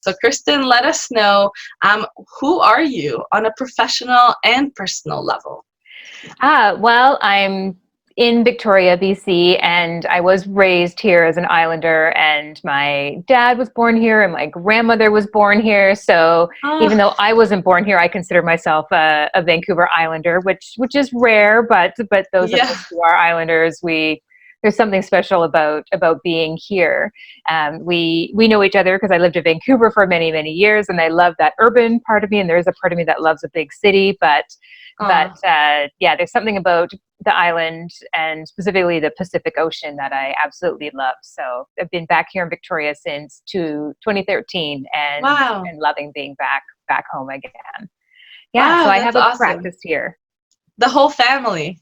So Kristen, let us know, who are you on a professional and personal level? Well, I'm in Victoria, BC, and I was raised here as an Islander, and my dad was born here and my grandmother was born here. So Oh, even though I wasn't born here, I consider myself a Vancouver Islander, which is rare, but those of yeah. us who are Islanders, there's something special about being here. We know each other because I lived in Vancouver for many, many years, and I love that urban part of me, and there's a part of me that loves a big city, yeah, there's something about the island and specifically the Pacific Ocean that I absolutely love. So I've been back here in Victoria since 2013 Wow. and loving being back home again. Yeah, so Wow, I that's have a awesome. practice here. The whole family.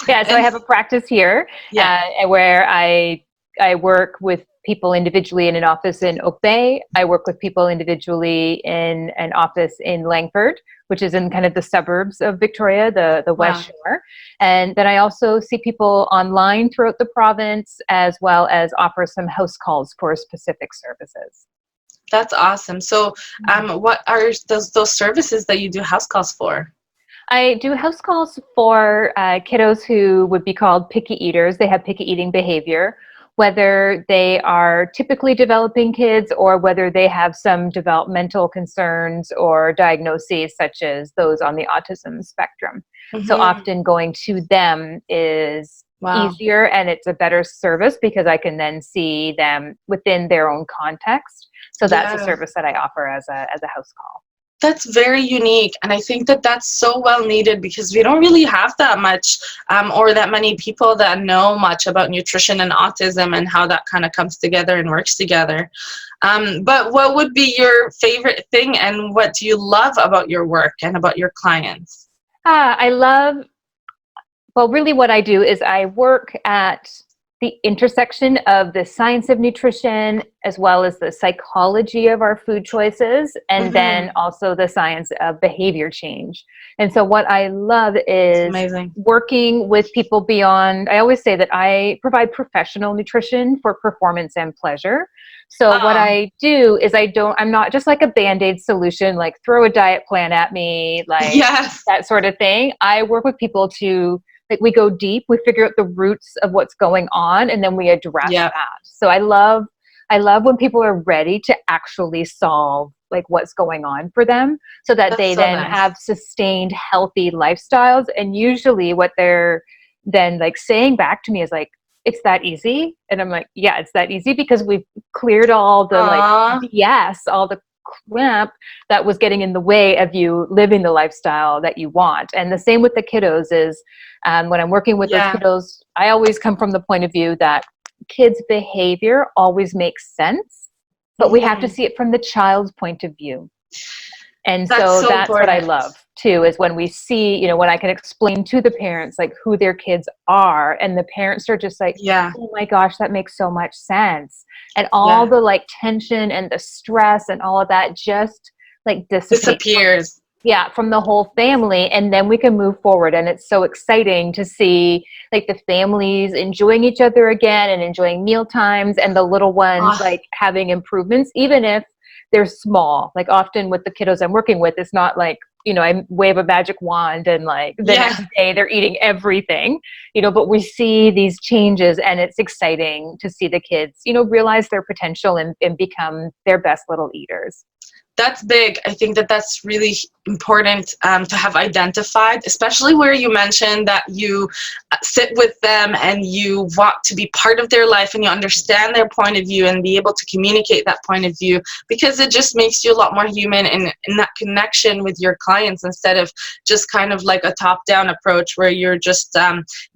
Yeah, so I And have a practice here yeah. where I work with people individually in an office in Oak Bay. I work with people individually in an office in Langford, which is in kind of the suburbs of Victoria, the Wow. West Shore. And then I also see people online throughout the province, as well as offer some house calls for specific services. That's awesome. So, what are those services that you do house calls for? I do house calls for kiddos who would be called picky eaters. They have picky eating behavior, whether they are typically developing kids or whether they have some developmental concerns or diagnoses such as those on the autism spectrum. So Hmm. often going to them is Wow. easier and it's a better service because I can then see them within their own context. So that's a Yeah. service that I offer as a house call. That's very unique, and I think that that's so well needed because we don't really have that much, or that many people that know much about nutrition and autism and how that kind of comes together and works together. But what would be your favorite thing, and what do you love about your work and about your clients? I love Well, really what I do is I work at the intersection of the science of nutrition as well as the psychology of our food choices, and Hmm. then also the science of behavior change. And so what I love It's is amazing. working with people beyond. I always say that I provide professional nutrition for performance and pleasure. So what Oh, I do is I'm not just like a band-aid solution, like throw a diet plan at me, like yes. that sort of thing. I work with people to, like, we go deep, we figure out the roots of what's going on, and then we address Yeah, that. So I love when people are ready to actually solve like what's going on for them so that that's they so then nice. have sustained healthy lifestyles. And usually what they're then like saying back to me is like, it's that easy. And I'm like, yeah, it's that easy because we've cleared all the like Aw, BS, all the crap that was getting in the way of you living the lifestyle that you want. And the same with the kiddos is when I'm working with those yeah. kiddos, I always come from the point of view that kids' behavior always makes sense, but we have to Hmm. see it from the child's point of view. And That's so so that's what I important. love too, is when we see, when I can explain to the parents like who their kids are, and the parents are just like, Yeah, oh my gosh, that makes so much sense. And all yeah. the like tension and the stress and all of that just like dissipates from, Disappears. yeah, from the whole family. And then we can move forward. And it's so exciting to see like the families enjoying each other again and enjoying meal times, and the little ones Oh, like having improvements, even if they're small. Like often with the kiddos I'm working with, it's not like, I wave a magic wand and like the yeah. next day they're eating everything, but we see these changes, and it's exciting to see the kids, realize their potential and become their best little eaters. That's big. I think that that's really important, to have identified, especially where you mentioned that you sit with them and you want to be part of their life and you understand their point of view and be able to communicate that point of view, because it just makes you a lot more human in that connection with your clients, instead of just kind of like a top-down approach where you're just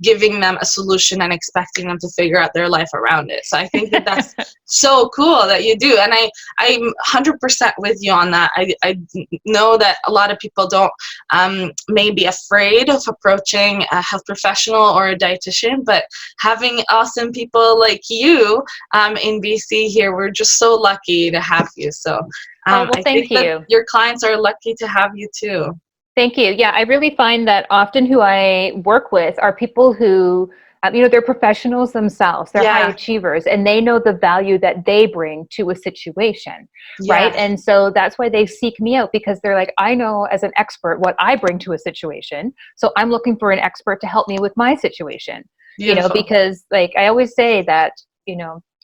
giving them a solution and expecting them to figure out their life around it. So I think that that's so cool that you do. And I'm 100% with you on that. I know that a lot of people don't, may be afraid of approaching a health professional or a dietitian, but having awesome people like you, in BC here, we're just so lucky to have you. So Oh, well, I thank think that you. your clients are lucky to have you too. Thank you. Yeah, I really find that often who I work with are people who They're professionals themselves. They're high achievers, and they know the value that they bring to a situation, right? And so that's why they seek me out, because they're like, I know as an expert what I bring to a situation. So I'm looking for an expert to help me with my situation. Beautiful. Because like I always say that,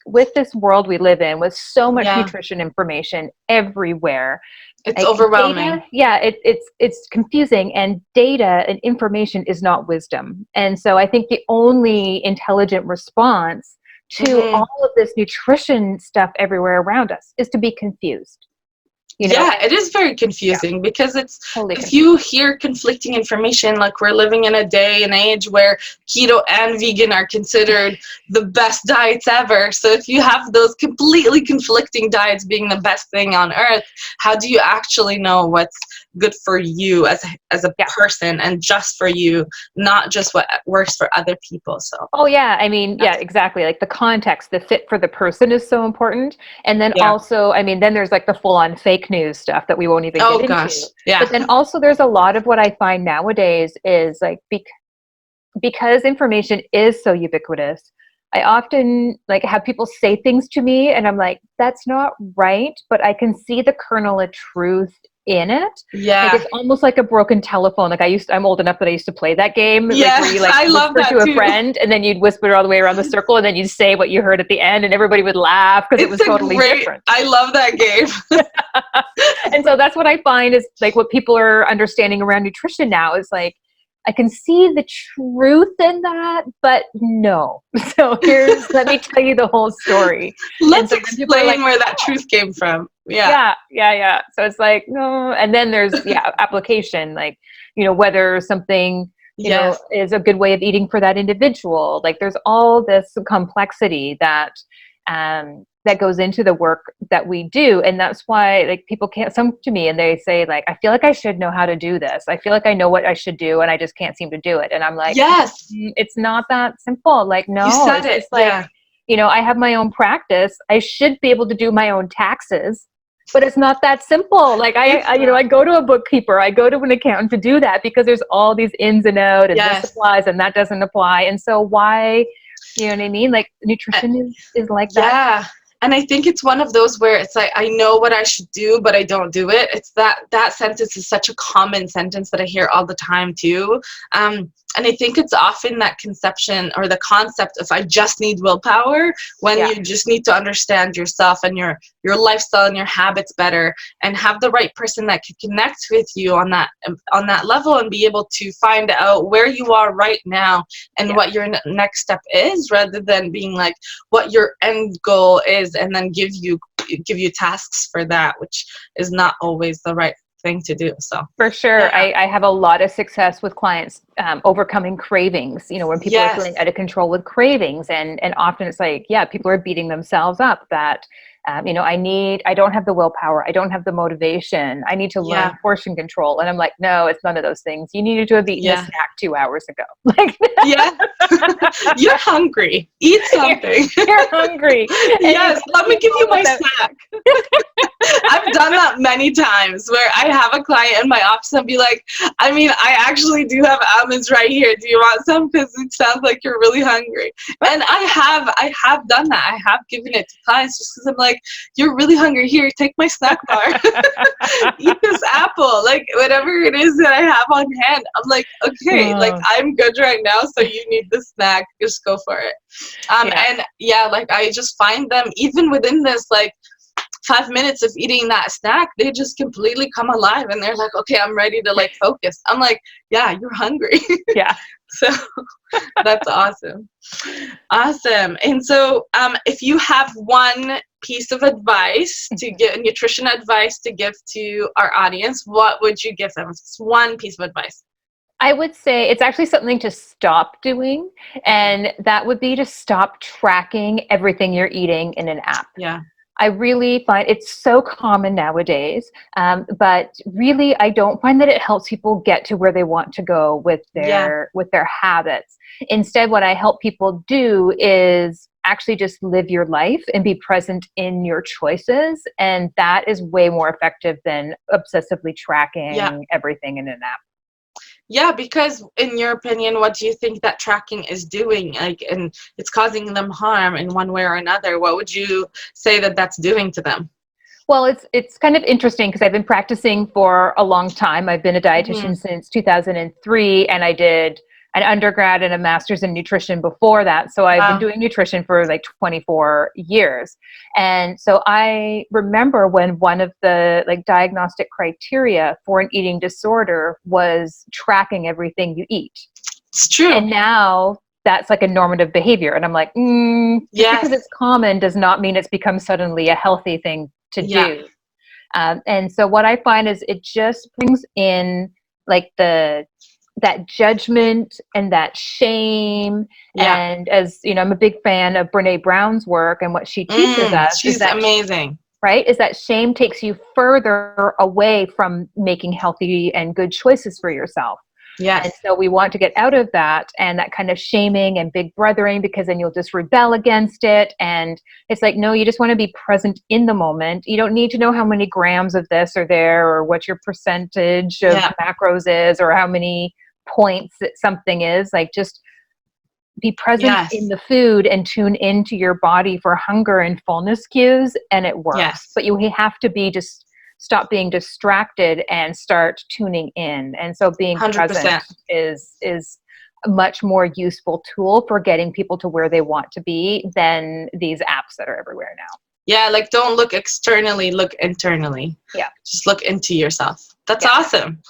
with this world we live in, with so much nutrition information everywhere, it's overwhelming. It's confusing, and data and information is not wisdom. And so I think the only intelligent response to all of this nutrition stuff everywhere around us is to be confused. It is very confusing because it's totally if you hear conflicting information, like we're living in a day and age where keto and vegan are considered the best diets ever. So if you have those completely conflicting diets being the best thing on earth, how do you actually know what's good for you as a person, and just for you, not just what works for other people? So exactly. Like the context, the fit for the person is so important. And then also, then there's like the full-on fake news stuff that we won't even get into. But then also there's a lot of what I find nowadays is like, because information is so ubiquitous, I often like have people say things to me and I'm like, that's not right, but I can see the kernel of truth in it. Like it's almost like a broken telephone. Like I'm old enough that I used to play that game. Like where you I love that to a friend, and then you'd whisper all the way around the circle, and then you'd say what you heard at the end, and everybody would laugh because it was totally different. I love that game. And so that's what I find is like what people are understanding around nutrition now is like, I can see the truth in that, but no. So let me tell you the whole story. Let's explain where that truth came from. Yeah. So it's like, no. And then there's, application, like, whether something, is a good way of eating for that individual. Like there's all this complexity that goes into the work that we do. And that's why like people can't come to me and they say like, I feel like I should know how to do this. I feel like I know what I should do and I just can't seem to do it. And I'm like, it's not that simple. Like, no, you said it. It's like, I have my own practice. I should be able to do my own taxes, but it's not that simple. Like I go to a bookkeeper, I go to an accountant to do that because there's all these ins and outs and this applies and that doesn't apply. And so why, you know what I mean? Like nutrition is like that. Yeah. And I think it's one of those where it's like, I know what I should do, but I don't do it. It's that sentence is such a common sentence that I hear all the time too. And I think it's often that conception or the concept of I just need willpower when you just need to understand yourself and your lifestyle and your habits better and have the right person that can connect with you on that level and be able to find out where you are right now and what your next step is, rather than being like what your end goal is and then give you tasks for that, which is not always the right thing to do. So for sure, I have a lot of success with clients overcoming cravings, when people are feeling out of control with cravings, and often it's like people are beating themselves up that I don't have the willpower, I don't have the motivation, I need to learn portion control. And I'm like, no, it's none of those things. You needed to have eaten a snack 2 hours ago. Like you're hungry, eat something. You're hungry. Yes, let me give you my snack. I've done that many times where I have a client in my office and be like, I actually do have almonds right here. Do you want some? Because it sounds like you're really hungry. And I have done that. I have given it to clients just because I'm like, you're really hungry. Here, take my snack bar. Eat this apple. Like whatever it is that I have on hand. I'm like, okay, like I'm good right now. So you need the snack. Just go for it. And like I just find them even within this, like, 5 minutes of eating that snack, they just completely come alive and they're like, okay, I'm ready to like focus. I'm like, yeah, you're hungry. So that's awesome. And so if you have one piece of advice to give, nutrition advice to give to our audience, what would you give them? It's one piece of advice. I would say it's actually something to stop doing, and that would be to stop tracking everything you're eating in an app. I really find it's so common nowadays, but really I don't find that it helps people get to where they want to go with their habits. Instead, what I help people do is actually just live your life and be present in your choices, and that is way more effective than obsessively tracking everything in an app. Yeah, because in your opinion, what do you think that tracking is doing? Like, and it's causing them harm in one way or another. What would you say that that's doing to them? Well, it's kind of interesting because I've been practicing for a long time. I've been a Hmm. dietitian since 2003, and I did an undergrad and a master's in nutrition before that. So I've been Wow. doing nutrition for like 24 years. And so I remember when one of the like diagnostic criteria for an eating disorder was tracking everything you eat. It's true. And now that's like a normative behavior. And I'm like, just because Yes. it's common does not mean it's become suddenly a healthy thing to Yeah. do. And so what I find is it just brings in like that judgment and that shame. Yeah. And as you know, I'm a big fan of Brene Brown's work, and what she teaches us is She's that amazing. right is that shame takes you further away from making healthy and good choices for yourself. And Yes. so we want to get out of that and that kind of shaming and big brothering, because then you'll just rebel against it. And it's like, no, you just want to be present in the moment. You don't need to know how many grams of this or there, or what your percentage of Yeah. macros is, or how many points that something is. Like, just be present in Yes. the food and tune into your body for hunger and fullness cues, and it works. Yes. But you have to be just stop being distracted and start tuning in. And so being present 100%. is a much more useful tool for getting people to where they want to be than these apps that are everywhere now. Yeah, like don't look externally, look internally. Yeah. Just look into yourself. That's Yeah. awesome.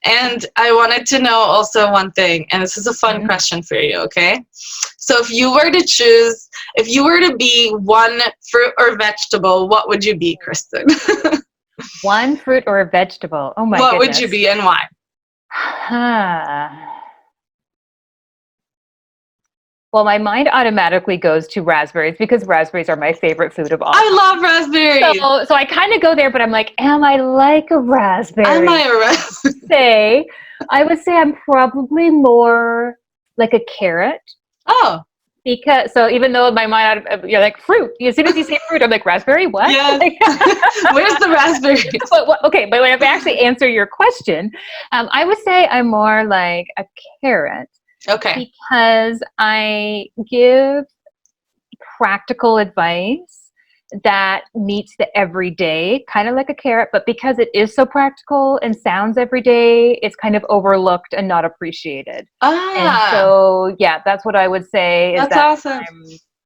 And I wanted to know also one thing, and this is a fun Mhm. question for you, okay? So if you were to choose, if you were to be one fruit or vegetable, what would you be, Kristen? One fruit or a vegetable. Oh my What would you goodness. be and why? Huh. Well, my mind automatically goes to raspberries because raspberries are my favorite food of all I time. love raspberries. So I kind of go there, but I'm like, am I like a Am I raspberry? a raspberry? I would say I'm probably more like a carrot. Oh, Because so even though my mind, you're like fruit. As soon as you say fruit, I'm like raspberry. What? yes. Where's the raspberry? Okay, but when I actually answer your question, I would say I'm more like a carrot Okay. because I give practical advice that meets the everyday, kind of like a carrot, but because it is so practical and sounds everyday, it's kind of overlooked and not appreciated. And Ah, so, yeah, that's what I would say is that's that awesome.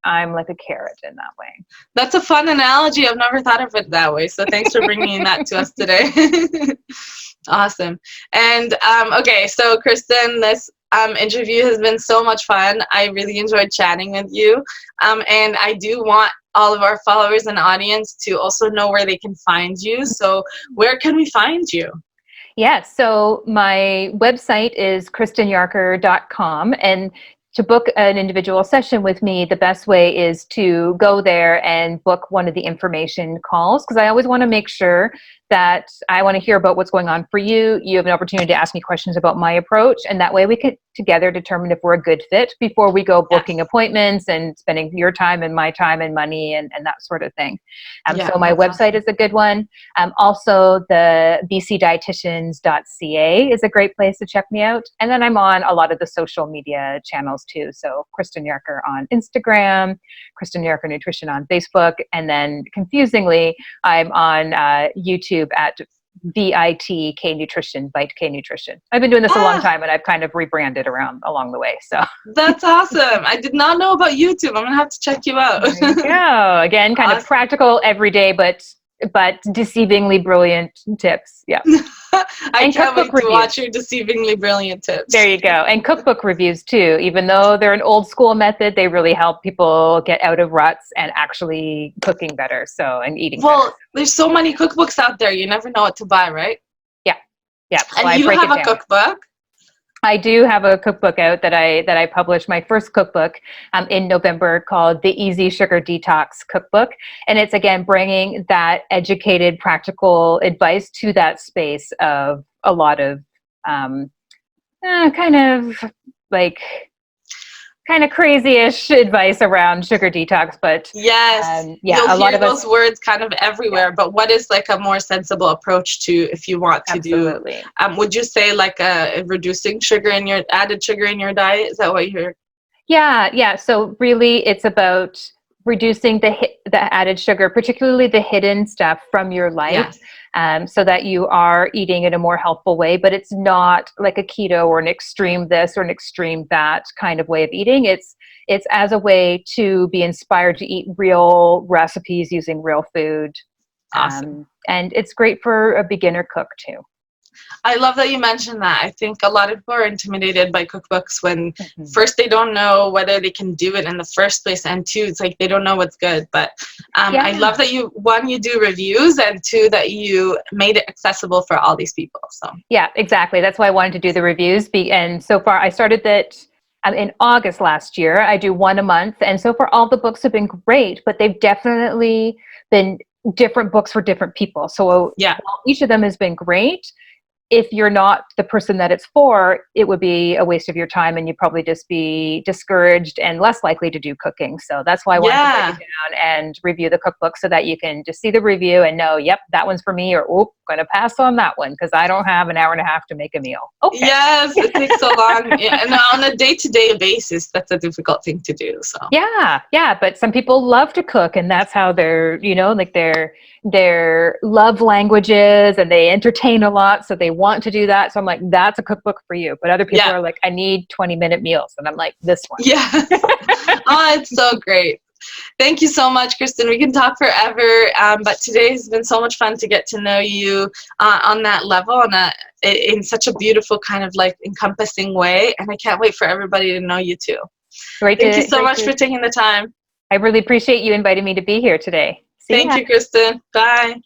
I'm like a carrot in that way. That's a fun analogy. I've never thought of it that way. So thanks for bringing that to us today. Awesome. And okay, so Kristen, this interview has been so much fun. I really enjoyed chatting with you. And I do want all of our followers and audience to also know where they can find you. So where can we find you? Yeah, so my website is kristensarker.com, and to book an individual session with me, the best way is to go there and book one of the information calls, because I always want to make sure that I want to hear about what's going on for you. You have an opportunity to ask me questions about my approach, and that way we could together determine if we're a good fit before we go booking Yes. appointments and spending your time and my time and money and that sort of thing. Yeah, So my that's website awesome. is a good one. Also, the bcdietitians.ca is a great place to check me out. And then I'm on a lot of the social media channels too. So Kristen Yarker on Instagram, Kristen Yarker Nutrition on Facebook, and then confusingly, I'm on YouTube at VITK Nutrition, Bite K Nutrition. I've been doing this a long Ah, time, and I've kind of rebranded around along the way. So that's awesome. I did not know about YouTube. I'm going to have to check you out. there you go. Again, kind of Awesome. practical, everyday, but deceivingly brilliant tips. Yeah. I And can't cookbook wait to watch reviews. your deceivingly brilliant tips. There you go. And cookbook reviews too. Even though they're an old school method, they really help people get out of ruts and actually cooking better. So, and eating better. Well, there's so many cookbooks out there. You never know what to buy, right? Yeah. Yeah. So And I you break have it a down. cookbook? I do have a cookbook out that I published my first cookbook in November called the Easy Sugar Detox Cookbook. And it's again bringing that educated, practical advice to that space of a lot of kind of like kind of crazy-ish advice around sugar detox, but yes, yeah, you'll a lot hear of us, those words kind of everywhere, but what is like a more sensible approach to if you want to do, absolutely. would you say like reducing sugar in your, added sugar in your diet? Is that what you're? Yeah. So really, it's about reducing the added sugar, particularly the hidden stuff from your life, Yes. so that you are eating in a more healthful way. But it's not like a keto or an extreme this or an extreme that kind of way of eating. It's as a way to be inspired to eat real recipes using real food, Awesome. and it's great for a beginner cook too. I love that you mentioned that. I think a lot of people are intimidated by cookbooks when Mhm. first they don't know whether they can do it in the first place, and two, it's like they don't know what's good. But I Yeah. love that you, one, you do reviews, and two, that you made it accessible for all these people. So Yeah, exactly. That's why I wanted to do the reviews. And so far, I started that in August last year. I do one a month. And so far, all the books have been great, but they've definitely been different books for different people. So yeah, while each of them has been great, if you're not the person that it's for, it would be a waste of your time and you'd probably just be discouraged and less likely to do cooking. So that's why I wanted to break it yeah. down and review the cookbook so that you can just see the review and know, yep, that one's for me, or, oh, going to pass on that one because I don't have an hour and a half to make a meal. Okay. Yes, it takes so long. Yeah, and on a day-to-day basis, that's a difficult thing to do. So Yeah. But some people love to cook and that's how they're, like their love languages and they entertain a lot. So they want to do that. So I'm like, that's a cookbook for you. But other people yeah, are like, I need 20-minute meals. And I'm like, this one. yeah. Oh, it's so great. Thank you so much, Kristen. We can talk forever, but today has been so much fun to get to know you on that level and in such a beautiful kind of like encompassing way. And I can't wait for everybody to know you too. Thank you so much for taking the time. I really appreciate you inviting me to be here today. See Thank ya. you, Kristen. Bye.